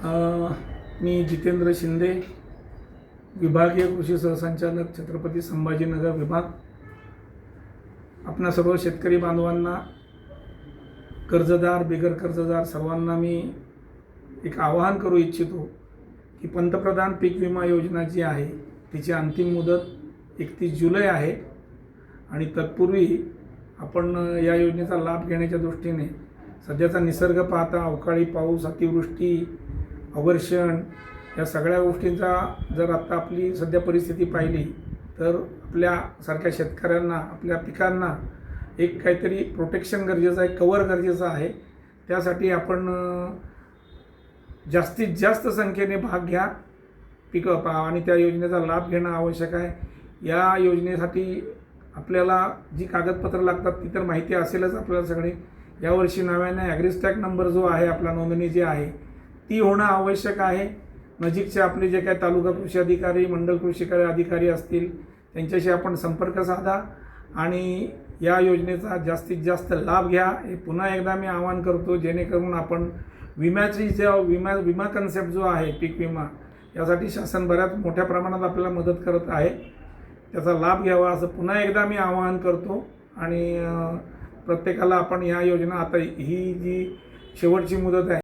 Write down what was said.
मी जितेंद्र शिंदे, विभागीय कृषी सहसंचालक, छत्रपती संभाजीनगर विभाग. आपणा सर्व शेतकरी बांधवांना, कर्जदार, बिगर कर्जदार सर्वांना मी एक आवाहन करू इच्छितो की पंतप्रधान पीक विमा योजना जी आहे तिची अंतिम मुदत 31 जुलै आहे आणि तत्पूर्वी आपण या योजनेचा लाभ घेण्याच्या दृष्टीने सध्याचा निसर्ग पाहता अवकाळी पाऊस, अतिवृष्टी, अवर्षण या सगळ्या गोष्टींचा जर आता आपली सध्या परिस्थिती पाहिली तर आपल्यासारख्या शेतकऱ्यांना आपल्या पिकांना एक काहीतरी प्रोटेक्शन गरजेचं आहे, कवर गरजेचं आहे. त्यासाठी आपण जास्तीत जास्त संख्येने भाग घ्या, पिकं आणि त्या योजनेचा लाभ घेणं आवश्यक आहे. या योजनेसाठी आपल्याला जी कागदपत्रं लागतात ती तर माहिती असेलच आपल्याला सगळे. यावर्षी नव्याने ॲग्रिस्टॅग नंबर जो आहे, आपला नोंदणी जी आहे ती होणं आवश्यक आहे. नजीकचे आपले जे काही तालुका कृषी अधिकारी, मंडल कृषी अधिकारी असतील त्यांच्याशी आपण संपर्क साधा आणि या योजनेचा जास्तीत जास्त लाभ घ्या. हे पुन्हा एकदा मी आवाहन करतो, जेणेकरून आपण विम्याची विमा कन्सेप्ट जो आहे पीक विमा, यासाठी शासन बऱ्याच मोठ्या प्रमाणात आपल्याला मदत करत आहे. त्याचा लाभ घ्यावा असं पुन्हा एकदा मी आवाहन करतो आणि प्रत्येकाला आपण ह्या योजना, आता ही जी शेवटची मुदत आहे